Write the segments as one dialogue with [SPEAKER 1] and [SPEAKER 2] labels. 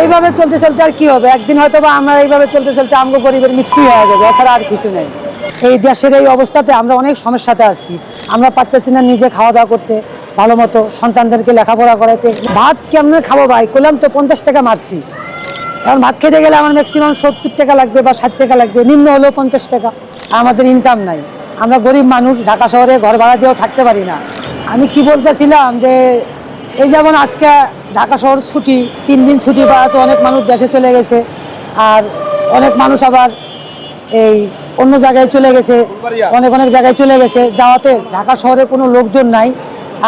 [SPEAKER 1] এইভাবে চলতে চলতে আর কি হবে, একদিন হয়তো বা আমরা এইভাবে চলতে চলতে আমগো গরিবের মৃত্যু হয়ে যাবে, এছাড়া আর কিছু নেই। এই দেশের এই অবস্থাতে আমরা অনেক সমস্যাতে আছি। আমরা পারতেছি না নিজে খাওয়া দাওয়া করতে, ভালো মতো সন্তানদেরকে লেখাপড়া করাইতে। ভাত কেমনে খাবো ভাই, করলাম তো 50 টাকা মারছি। এখন ভাত খেতে গেলে আমার ম্যাক্সিমাম 70 টাকা লাগবে বা 60 টাকা লাগবে, নিম্ন হলেও 50 টাকা। আমাদের ইনকাম নাই, আমরা গরিব মানুষ, ঢাকা শহরে ঘর ভাড়া দিয়েও থাকতে পারি না। আমি কি বলতেছিলাম যে এই যেমন আজকে ঢাকা শহর ছুটি, 3 দিন ছুটি পাওয়া, তো অনেক মানুষ দেশে চলে গেছে, আর অনেক মানুষ আবার এই অন্য জায়গায় চলে গেছে, অনেক অনেক জায়গায় চলে গেছে। যাওয়াতে ঢাকা শহরে কোনো লোকজন নাই,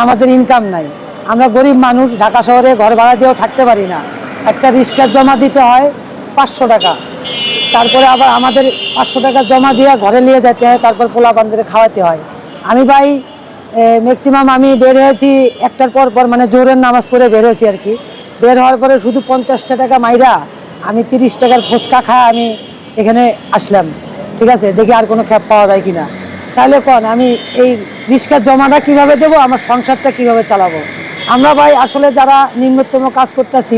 [SPEAKER 1] আমাদের ইনকাম নাই, আমরা গরিব মানুষ, ঢাকা শহরে ঘর ভাড়া দিয়েও থাকতে পারি না। একটা রিক্সার জমা দিতে হয় 500 টাকা, তারপরে আবার আমাদের 500 টাকা জমা দিয়ে ঘরে নিয়ে যেতে হয়, তারপর পোলা বান্ধবদের খাওয়াতে হয়। আমি ভাই ম্যাক্সিমাম আমি বের হয়েছি 1টার পর পর, মানে জোরের নামাজ পড়ে বের হয়েছি আর কি। বের হওয়ার পরে শুধু 50 টাকা মাইরা আমি 30 টাকার ফুচকা খায় আমি এখানে আসলাম। ঠিক আছে, দেখি আর কোনো ক্যাব পাওয়া যায় কিনা। তাহলে কোন আমি এই রিক্সার জমাটা কিভাবে দেবো, আমার সংসারটা কিভাবে চালাবো? আমরা ভাই আসলে যারা নিম্নতম কাজ করতেছি,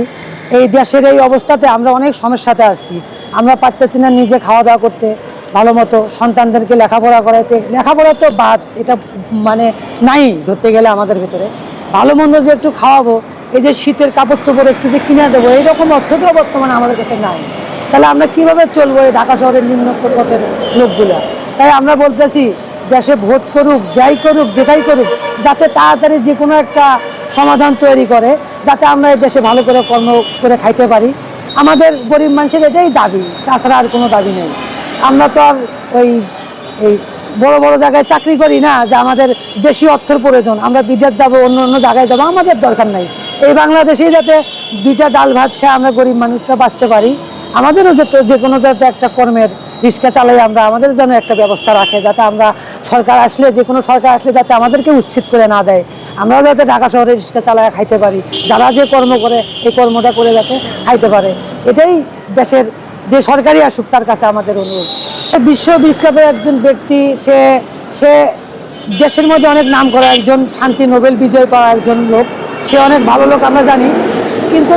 [SPEAKER 1] এই দেশের এই অবস্থাতে আমরা অনেক সমস্যাতে আছি। আমরা পারতেছি না নিজে খাওয়া দাওয়া করতে, ভালো মতো সন্তানদেরকে লেখাপড়া করাইতে। লেখাপড়া তো বাদ, এটা মানে নাই ধরতে গেলে আমাদের ভিতরে। ভালো মন্দ যে একটু খাওয়াবো, এই যে শীতের কাপড় চোপড় একটু যে কিনে দেবো, এইরকম অর্থটাও বর্তমানে আমাদের কাছে নাই। তাহলে আমরা কিভাবে চলবো এই ঢাকা শহরের নিম্ন পথের লোকগুলা? তাই আমরা বলতেছি, দেশে ভোট করুক, যাই করুক, যেটাই করুক, যাতে তাড়াতাড়ি যে কোনো একটা সমাধান তৈরি করে, যাতে আমরা এই দেশে ভালো করে কর্ম করে খাইতে পারি। আমাদের গরিব মানুষের এটাই দাবি, তাছাড়া আর কোনো দাবি নেই। আমরা তো আর ওই এই বড় বড় জায়গায় চাকরি করি না যে আমাদের বেশি অর্থের প্রয়োজন, আমরা বিদেশ যাব, অন্য অন্য জায়গায় যাবো, আমাদের দরকার নাই। এই বাংলাদেশেই যাতে 2টা ডাল ভাত খেয়ে আমরা গরিব মানুষরা বাঁচতে পারি। আমাদেরও যাতে যে কোনো যাতে একটা কর্মের রিক্সা চালাই, আমরা আমাদের জন্য একটা ব্যবস্থা রাখে, যাতে আমরা সরকার আসলে, যে কোনো সরকার আসলে যাতে আমাদেরকে উচ্ছেদ করে না দেয়, আমরাও যাতে ঢাকা শহরে রিক্সা চালায় খাইতে পারি, যারা যে কর্ম করে এই কর্মটা করে যাতে খাইতে পারে। এটাই দেশের যে সরকারি আসুক তার কাছে আমাদের অনুরোধ। বিশ্ববিখ্যাত একজন ব্যক্তি, সে সে দেশের মধ্যে অনেক নাম করা একজন, শান্তি নোবেল বিজয় পাওয়া একজন লোক, সে অনেক ভালো লোক আমরা জানি। কিন্তু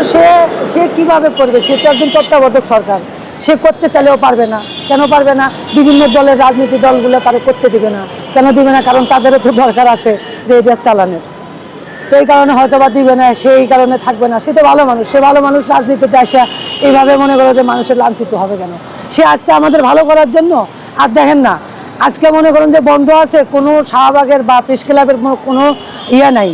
[SPEAKER 1] সে কিভাবে করবে? সে তো একজন তত্ত্বাবধায়ক সরকার, সে করতে চাইলেও পারবে না। কেন পারবে না? বিভিন্ন দলের রাজনীতি দলগুলো তারা করতে দিবে না। কেন দিবে না? কারণ তাদেরও তো দরকার আছে যে এই দেশ চালানোর। তো এই কারণে হয়তো বা দিবে না, সেই কারণে থাকবে না। সে তো ভালো মানুষ, সে ভালো মানুষ, রাজনীতিতে আসা এইভাবে মনে করে যে মানুষের লাঞ্ছিত হবে কেন? সে আসছে আমাদের ভালো করার জন্য। আর দেখেন না, আজকে মনে করেন যে বন্ধ আছে, কোনো শাহবাগের বা প্রেস ক্লাবের কোনো ইয়া নাই,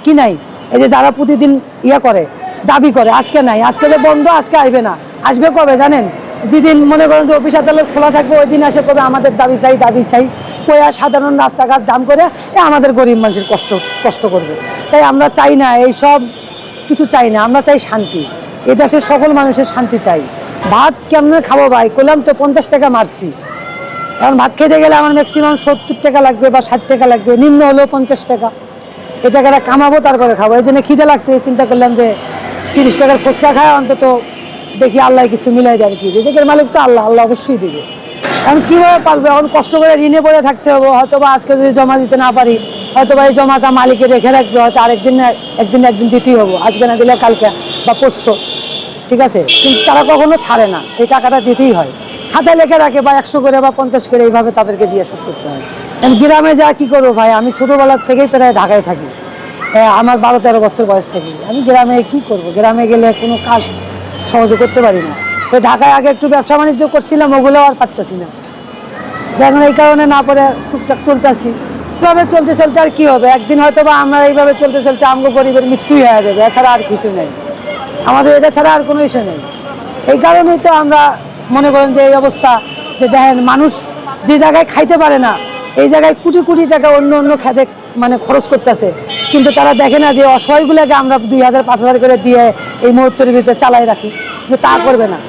[SPEAKER 1] কি নাই? এই যে যারা প্রতিদিন ইয়া করে, দাবি করে, আজকে নাই, আজকে যে বন্ধ, আজকে আসবে না। আসবে কবে জানেন? যেদিন মনে করেন যে অফিস আদালত খোলা থাকবে, ওই দিন আসে কবে আমাদের দাবি চাই, দাবি চাই, কয়া সাধারণ রাস্তাঘাট জাম করে আমাদের গরিব মানুষের কষ্ট করবে। তাই আমরা চাই না, এই সব কিছু চাই না, আমরা চাই শান্তি। এ দেশের সকল মানুষের শান্তি চাই। ভাত কেমনে খাবো ভাই, করলাম তো 50 টাকা মারছি। এখন ভাত খেতে গেলে আমার ম্যাক্সিমাম 70 টাকা লাগবে বা 60 টাকা লাগবে, নিম্ন হলেও 50 টাকা। এই টাকাটা কামাবো, তারপরে খাবো। এই জন্য খিদে লাগছে, চিন্তা করলাম যে 30 টাকার ফুচকা খায়, অন্তত দেখি আল্লাহ কিছু মিলাই দেয় আর কি। রিজিকের মালিক তো আল্লাহ, আল্লাহ অবশ্যই দিবে। এখন কীভাবে পারবো? এখন কষ্ট করে ঋণে পড়ে থাকতে হবে। হয়তো বা আজকে যদি জমা দিতে না পারি, হয়তো বা এই জমাটা মালিকে রেখে রাখবে, হয়তো আরেকদিন একদিন দিতেই হবো, আজকে না দিলে কালকে বা পরশু। ঠিক আছে, কিন্তু তারা কখনো ছাড়ে না, এই টাকাটা দিতেই হয়। খাতায় লেখে রাখে বা 100 করে বা 50 করে, এইভাবে তাদেরকে দিয়ে শোধ করতে হয়। গ্রামে যা কি করবো ভাই, আমি ছোটোবেলার থেকেই প্রায় ঢাকায় থাকি। আমার 12-13 বছর বয়স থেকে আমি গ্রামে কি করব? গ্রামে গেলে কোনো কাজ সহজে করতে পারি না। তো ঢাকায় আগে একটু ব্যবসা বাণিজ্য করছিলাম, ওগুলো আর পারতেছি না। এখন এই কারণে না পরে টুকটাক চলতেছি। এইভাবে চলতে চলতে আর কি হবে, একদিন হয়তো বা আমরা এইভাবে চলতে চলতে আমগো গরিবের মৃত্যুই হয়ে যাবে, এছাড়া আর কিছু নেই। আমাদের এটা ছাড়া আর কোনো ইস্যু নেই। এই কারণেই তো আমরা মনে করেন যে এই অবস্থা, যে দেখেন মানুষ যে জায়গায় খাইতে পারে না, এই জায়গায় কোটি কোটি টাকা অন্য অন্য খাতে মানে খরচ করতেছে, কিন্তু তারা দেখে না যে অসহায়গুলোকে আমরা 2000-5000 করে দিয়ে এই মুহূর্তের ভিতরে চালাই রাখি, কিন্তু তা করবে না।